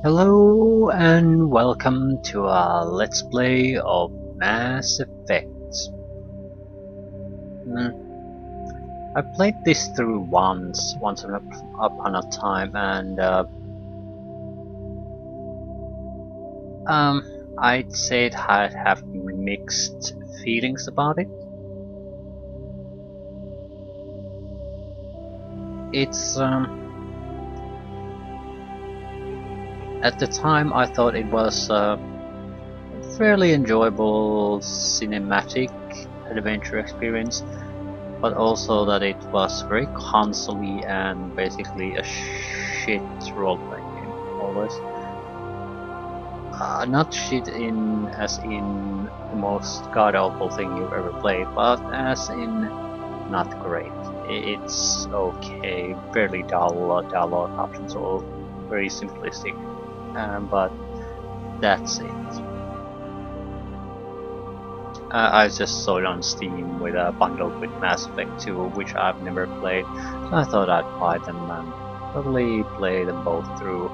Hello and welcome to a Let's Play of Mass Effect. Hmm, I played this through once upon a time, and I'd say I'd have mixed feelings about it. It's at the time I thought it was a fairly enjoyable cinematic adventure experience, but also that it was very console-y and basically a shit role-playing game, always. Not shit as in the most god-awful thing you've ever played, but as in not great. It's okay, fairly dull dialogue options, all very simplistic, but that's it. I just saw it on Steam with a bundle with Mass Effect 2, which I've never played, so I thought I'd buy them and probably play them both through.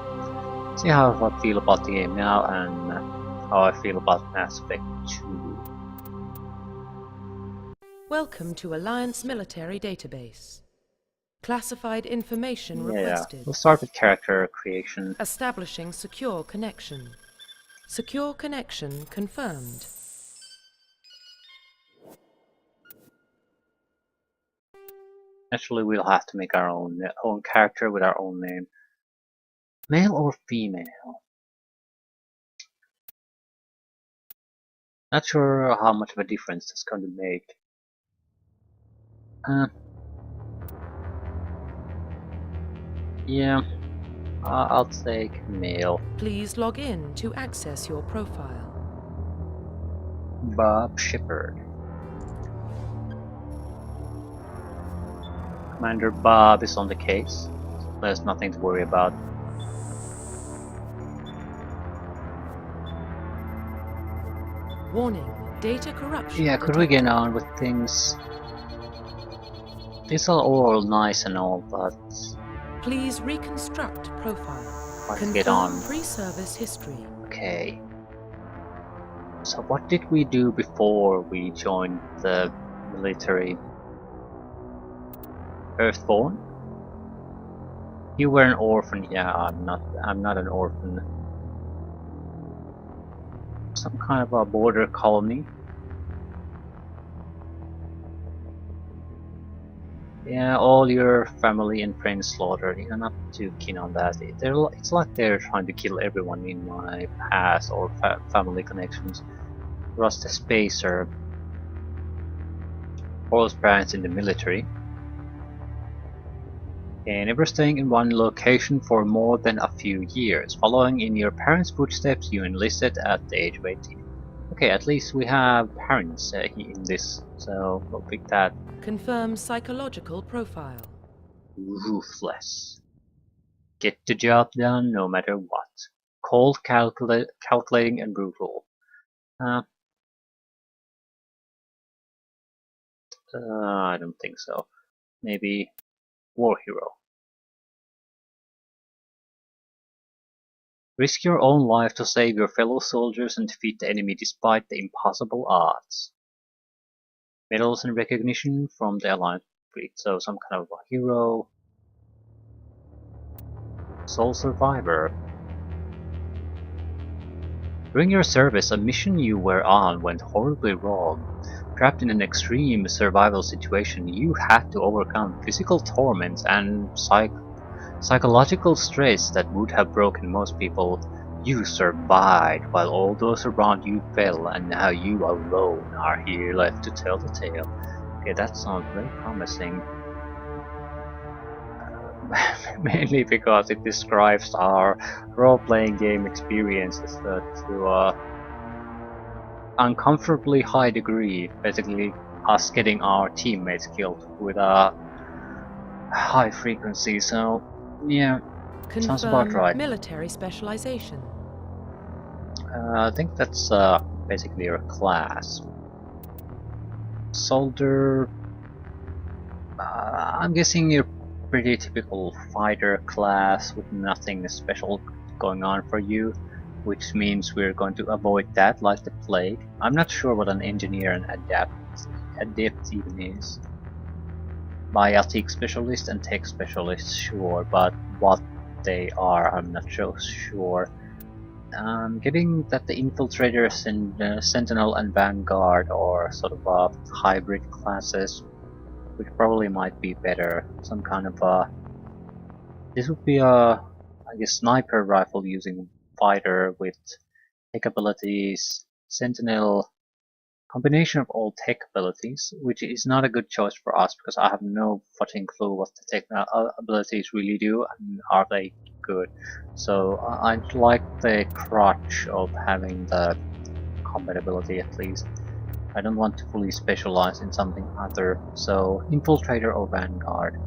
See how I feel about the game now and how I feel about Mass Effect 2. Welcome to Alliance Military Database. Classified information requested. We'll start with character creation. Establishing secure connection. Secure connection confirmed. Naturally, we'll have to make our own character with our own name. Male or female? Not sure how much of a difference that's going to make. Yeah, I'll take male. Please log in to access your profile. Bob Shepard. Commander Bob is on the case, so there's nothing to worry about. Warning, data corruption. Yeah, could we get on with things? These are all nice and all, but please reconstruct profile. let's get on. Pre-service history. Okay. So what did we do before we joined the military? Earthborn? You were an orphan. Yeah, I'm not an orphan. Some kind of a border colony. Yeah, all your family and friends slaughtered. I'm not too keen on that. It's like they're trying to kill everyone in my past or family connections. Rust Spacer. Both parents in the military. And never staying in one location for more than a few years. Following in your parents' footsteps, you enlisted at the age of 18. Okay, at least we have parents in this, so we'll pick that. Confirm psychological profile. Ruthless. Get the job done no matter what. Cold, calculating, and brutal. I don't think so. Maybe war hero. Risk your own life to save your fellow soldiers and defeat the enemy despite the impossible odds. Medals and recognition from the Alliance fleet, so some kind of a hero. Sole survivor. During your service, a mission you were on went horribly wrong. Trapped in an extreme survival situation, you had to overcome physical torments and psychological stress that would have broken most people. You survived while all those around you fell, and now you alone are here left to tell the tale. Okay, that sounds very promising. Mainly because it describes our role-playing game experiences to uncomfortably high degree, basically us getting our teammates killed with a high frequency, so yeah, Confirm sounds about right. Military specialization. I think that's basically your class. Soldier, I'm guessing you're pretty typical fighter class with nothing special going on for you, which means we're going to avoid that like the plague. I'm not sure what an engineer and adept even is. Biotic specialist and tech specialist, sure, but what they are, I'm not so sure. Getting that the infiltrators and Sentinel and Vanguard are sort of hybrid classes, which probably might be better. Some kind of this would be I guess, sniper rifle using fighter with tech abilities, Sentinel, combination of all tech abilities, which is not a good choice for us because I have no fucking clue what the tech abilities really do and are they good. So I'd like the crutch of having the combat ability at least. I don't want to fully specialize in something other, so Infiltrator or Vanguard.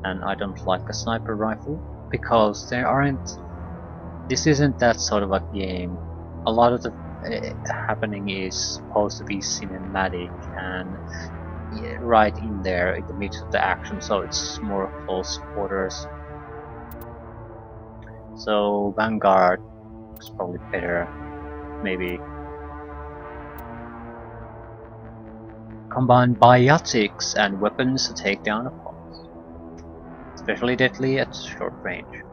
And I don't like a sniper rifle because there aren't. This isn't that sort of a game. A lot of the happening is supposed to be cinematic and right in there in the midst of the action, so it's more close quarters. So Vanguard is probably better, maybe. Combine biotics and weapons to take down opponents, especially deadly at short range.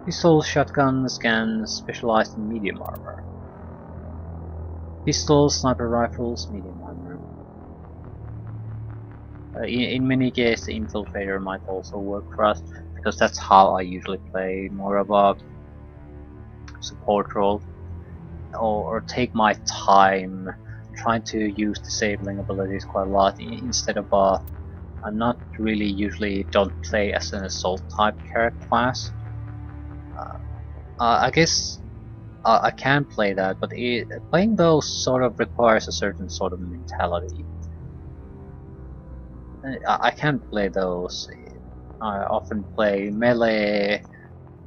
Pistol shotguns can specialize in medium armor. Pistols, sniper rifles, medium armor. In many cases, the infiltrator might also work for us, because that's how I usually play, more of a support role. Or take my time, trying to use disabling abilities quite a lot, instead of I'm not really usually don't play as an assault type character class. I guess I can play that, but playing those sort of requires a certain sort of mentality. I can't play those. I often play melee.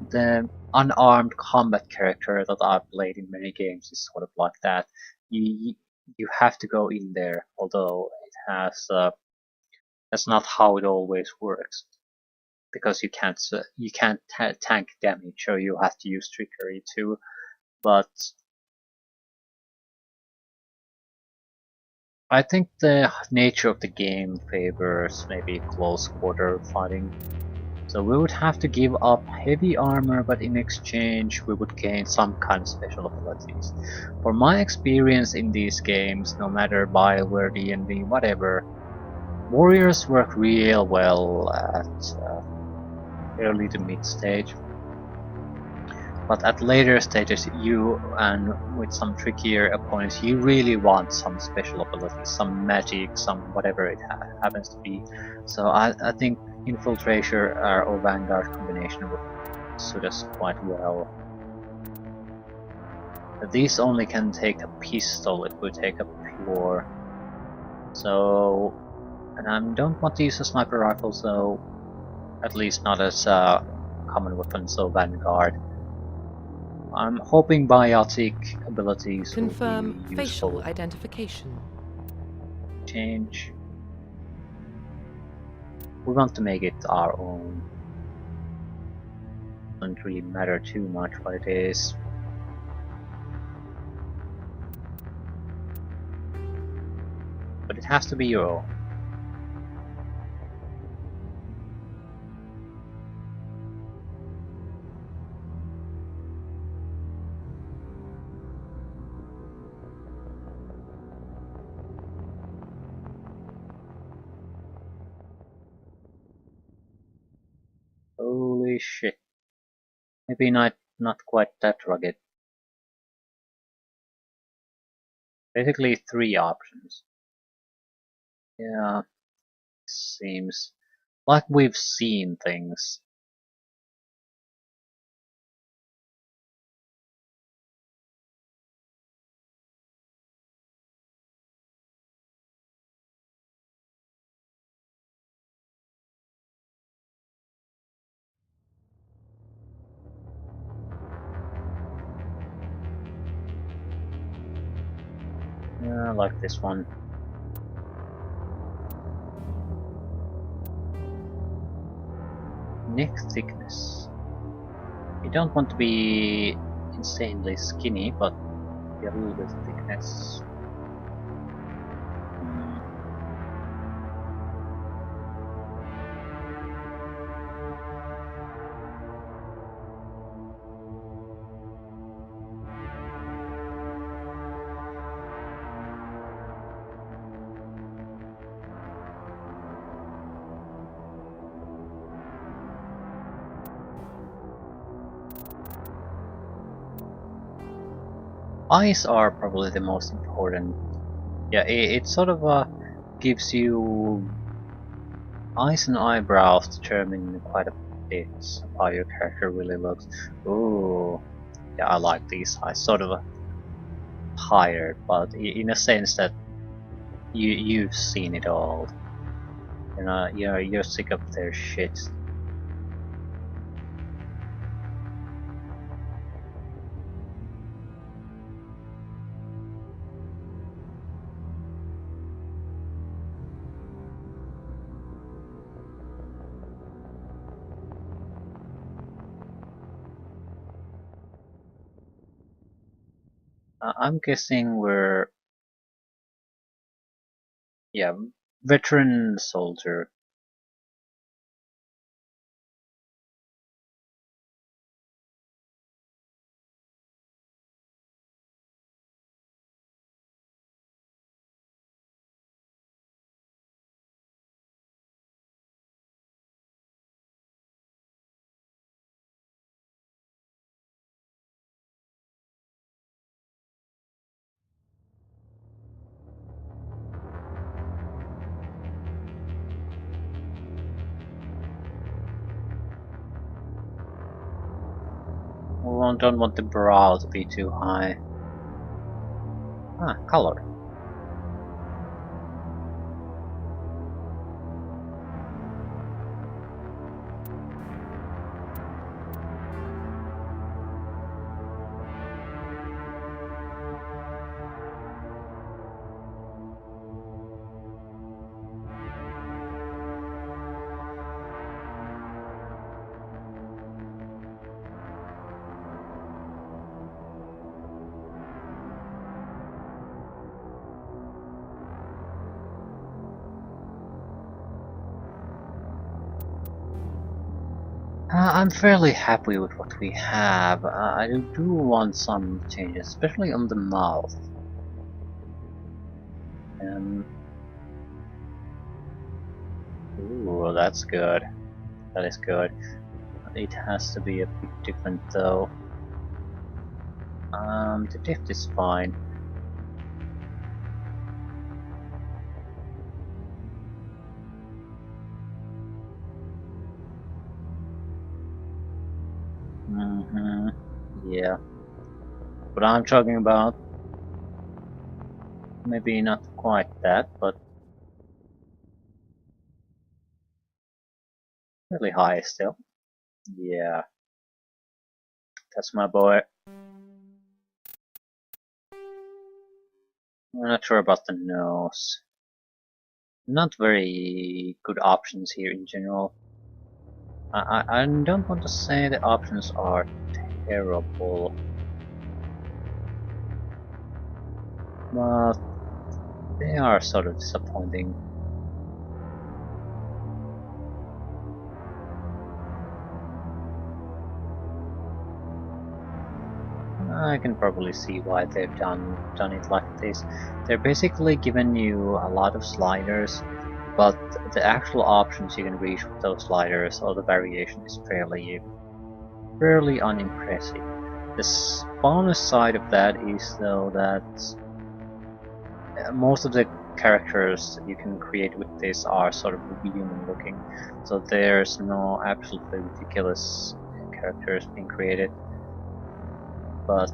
The unarmed combat character that I've played in many games is sort of like that. You have to go in there, although it has that's not how it always works, because you can't tank damage, so you have to use trickery too. But I think the nature of the game favors maybe close quarter fighting. So we would have to give up heavy armor, but in exchange we would gain some kind of special abilities. For my experience in these games, no matter BioWare, D&D, whatever, warriors work real well at early to mid stage. But at later stages, and with some trickier opponents, you really want some special abilities, some magic, some whatever it happens to be. So I think Infiltration or Vanguard combination would suit us quite well. These only can take a pistol if we take a pure. So, and I don't want to use a sniper rifle, so at least not as a common weapon, so Vanguard. I'm hoping biotic abilities Confirm will be facial useful. identification. Change. We want to make it our own. Doesn't really matter too much what it is. But it has to be your own. Holy shit. Maybe not quite that rugged. Basically 3 options. Yeah, seems like we've seen things. Yeah, like this one. Neck thickness. You don't want to be insanely skinny, but get a little bit of thickness. Eyes are probably the most important. Yeah, it sort of gives you eyes and eyebrows determine quite a bit of how your character really looks. Ooh, yeah, I like these eyes. Sort of tired, but in a sense that you've seen it all. You're sick of their shit. I'm guessing we're, yeah, veteran soldier. We don't want the brow to be too high. Ah, color. I'm fairly happy with what we have. I do want some changes, especially on the mouth. Um, ooh, that's good. That is good. It has to be a bit different though. The depth is fine. Yeah. But I'm talking about maybe not quite that, but really high still. Yeah, that's my boy. I'm not sure about the nose. Not very good options here in general. I don't want to say the options are terrible, but they are sort of disappointing. I can probably see why they've done it like this. They're basically giving you a lot of sliders, but the actual options you can reach with those sliders or the variation is fairly unimpressive. The bonus side of that is though that most of the characters you can create with this are sort of human looking, so there's no absolutely ridiculous characters being created, but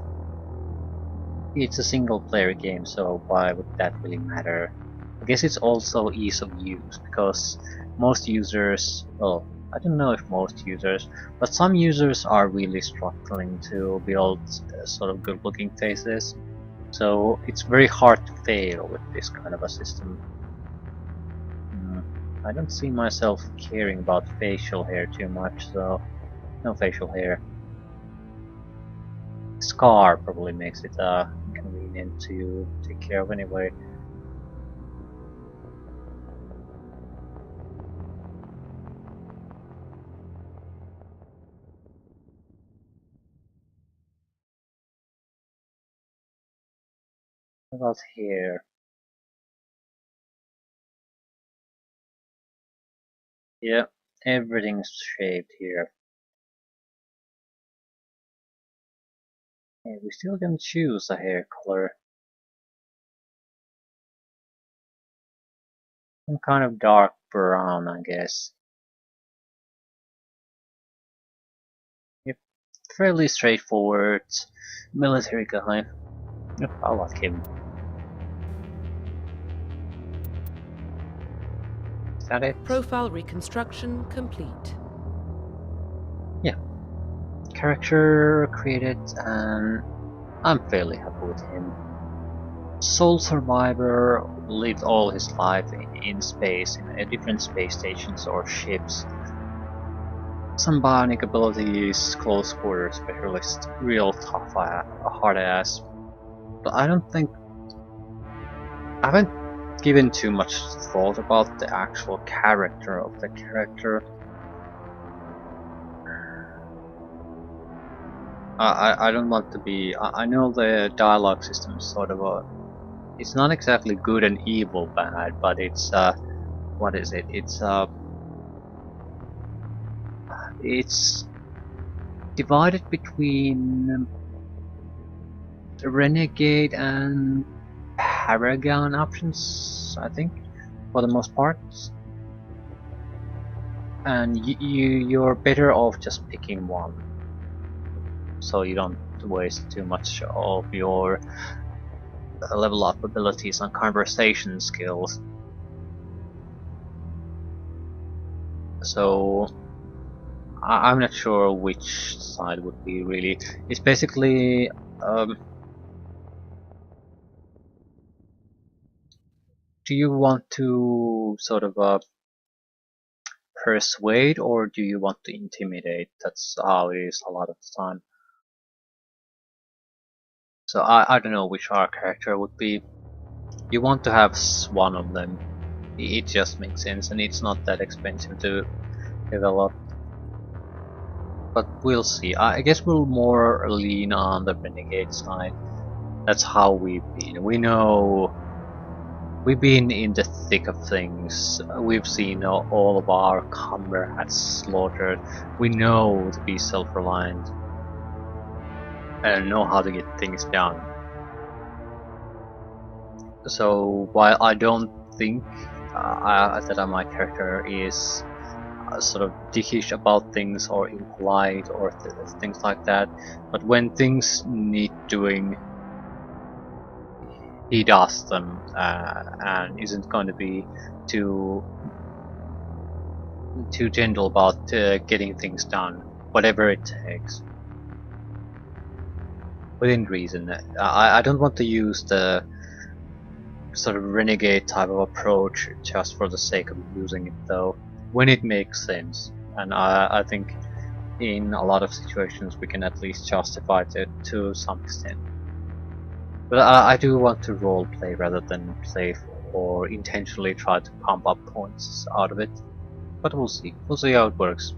it's a single player game, so why would that really matter? I guess it's also ease of use, because most users, well, I don't know if most users, but some users are really struggling to build sort of good looking faces, so it's very hard to fail with this kind of a system. I don't see myself caring about facial hair too much, so no facial hair. Scar probably makes it convenient to take care of anyway. What about here? Yeah, everything's shaped here. Yeah, we still can choose a hair color. Some kind of dark brown, I guess. Yep, fairly straightforward military guy. Yep, I like him. Is that it? Profile reconstruction complete. Yeah. Character created, and I'm fairly happy with him. Sole survivor, lived all his life in space, in different space stations or ships. Some bionic abilities, close quarter specialist, real tough, hard ass. But I don't think... I haven't given too much thought about the actual character of the character. I don't want to be... I know the dialogue system is sort of a... It's not exactly good and evil bad, but it's what is it? It's divided between Renegade and Paragon options, I think, for the most part. And you're better off just picking one, so you don't waste too much of your level up abilities on conversation skills. So I'm not sure which side would be really. It's basically do you want to sort of persuade, or do you want to intimidate? That's how it is a lot of the time. So I don't know which our character would be. You want to have one of them. It just makes sense, and it's not that expensive to develop. But we'll see. I guess we'll more lean on the Renegade side. That's how we've been. We know we've been in the thick of things. We've seen all of our comrades slaughtered. We know to be self-reliant and know how to get things done. So while I don't think that my character is sort of dickish about things or impolite or things like that, but when things need doing, he does them and isn't going to be too gentle about getting things done, whatever it takes, within reason. I don't want to use the sort of renegade type of approach just for the sake of using it, though, when it makes sense. And I think in a lot of situations we can at least justify it to some extent. But I do want to roleplay rather than play or intentionally try to pump up points out of it. But we'll see. We'll see how it works.